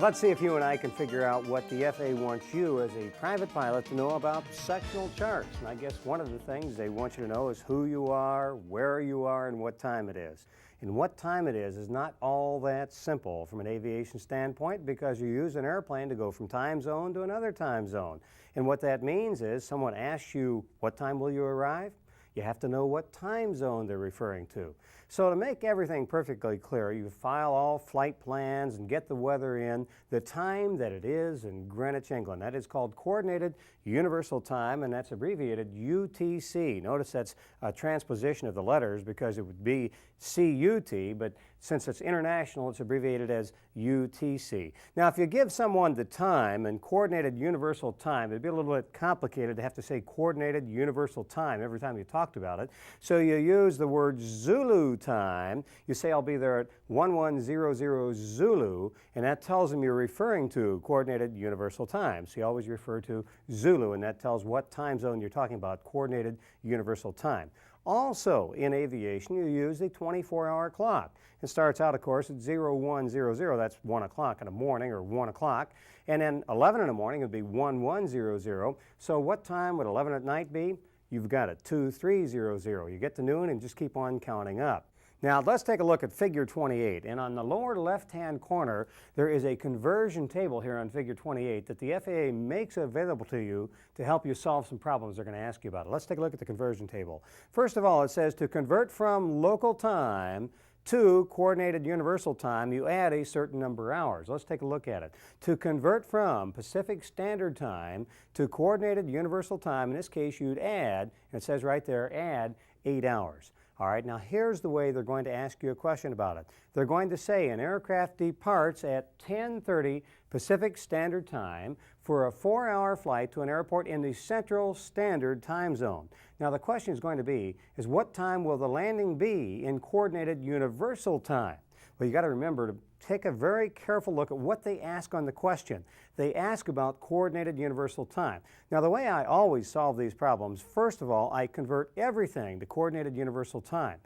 Let's see if you and I can figure out what the FAA wants you as a private pilot to know about sectional charts. And I guess one of the things they want you to know is who you are, where you are, and what time it is. And what time it is not all that simple from an aviation standpoint because you use an airplane to go from time zone to another time zone. And what that means is someone asks you, what time will you arrive? You have to know what time zone they're referring to. So to make everything perfectly clear, you file all flight plans and get the weather in the time that it is in Greenwich, England. That is called Coordinated Universal Time, and that's abbreviated UTC. Notice that's a transposition of the letters because it would be CUT, but since it's international, it's abbreviated as UTC. Now, if you give someone the time and Coordinated Universal Time, it'd be a little bit complicated to have to say Coordinated Universal Time every time you talked about it. So you use the word Zulu time. You say, I'll be there at 1100 Zulu, and that tells them you're referring to Coordinated Universal Time. So you always refer to Zulu, and that tells what time zone you're talking about, Coordinated Universal Time. Also, in aviation, you use the 24-hour clock. It starts out, of course, at 0100. That's 1 o'clock in the morning, or 1 o'clock. And then 11 in the morning would be 1100. So what time would 11 at night be? You've got it, 2300. You get to noon and just keep on counting up. Now, let's take a look at Figure 28. And on the lower left-hand corner, there is a conversion table here on Figure 28 that the FAA makes available to you to help you solve some problems they're going to ask you about. Let's take a look at the conversion table. First of all, it says to convert from local time to Coordinated Universal Time, you add a certain number of hours. Let's take a look at it. To convert from Pacific Standard Time to Coordinated Universal Time, in this case, you'd add, and it says right there, add 8 hours. All right, now here's the way they're going to ask you a question about it. They're going to say an aircraft departs at 10:30 Pacific Standard Time for a 4-hour flight to an airport in the Central Standard Time Zone. Now the question is going to be, is what time will the landing be in Coordinated Universal Time? Well, you got to remember to take a very careful look at what they ask on the question. They ask about Coordinated Universal Time. Now, the way I always solve these problems, first of all, I convert everything to Coordinated Universal Time.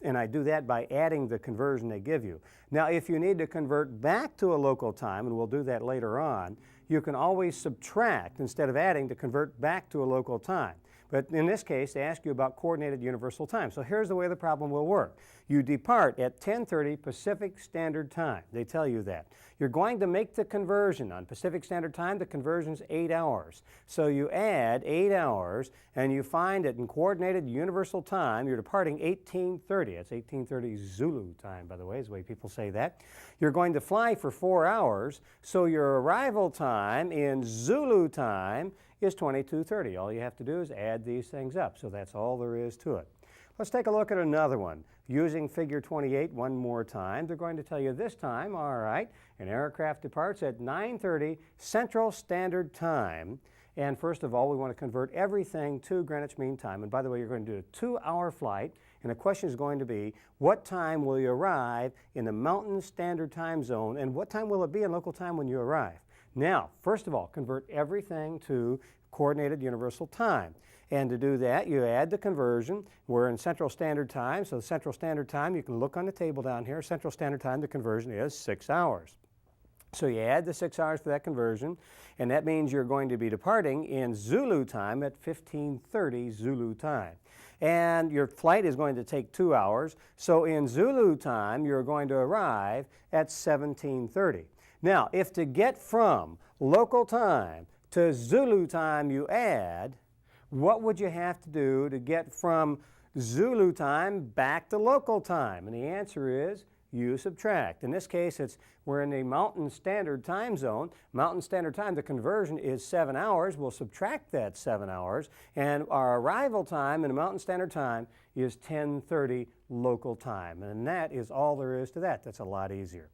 And I do that by adding the conversion they give you. Now, if you need to convert back to a local time, and we'll do that later on, you can always subtract instead of adding to convert back to a local time. But in this case, they ask you about Coordinated Universal Time. So here's the way the problem will work. You depart at 10:30 Pacific Standard Time. They tell you that. You're going to make the conversion. On Pacific Standard Time, the conversion's 8 hours. So you add 8 hours, and you find that in Coordinated Universal Time, you're departing 18:30. That's 18:30 Zulu time, by the way, is the way people say that. You're going to fly for 4 hours, so your arrival time in Zulu time is 22:30. All you have to do is add these things up. So that's all there is to it. Let's take a look at another one. Using Figure 28 one more time, they're going to tell you this time, all right, an aircraft departs at 9:30 Central Standard Time. And first of all, we want to convert everything to Greenwich Mean Time. And by the way, you're going to do a 2-hour flight. And the question is going to be, what time will you arrive in the Mountain Standard Time Zone? And what time will it be in local time when you arrive? Now, first of all, convert everything to Coordinated Universal Time. And to do that, you add the conversion. We're in Central Standard Time, so Central Standard Time, you can look on the table down here. Central Standard Time, the conversion is 6 hours. So you add the 6 hours for that conversion, and that means you're going to be departing in Zulu time at 15:30 Zulu time. And your flight is going to take 2 hours, so in Zulu time, you're going to arrive at 17:30. Now, if to get from local time to Zulu time you add, what would you have to do to get from Zulu time back to local time? And the answer is you subtract. In this case, we're in the Mountain Standard Time Zone. Mountain Standard Time, the conversion is 7 hours. We'll subtract that 7 hours, and our arrival time in the Mountain Standard Time is 10:30 local time. And that is all there is to that. That's a lot easier.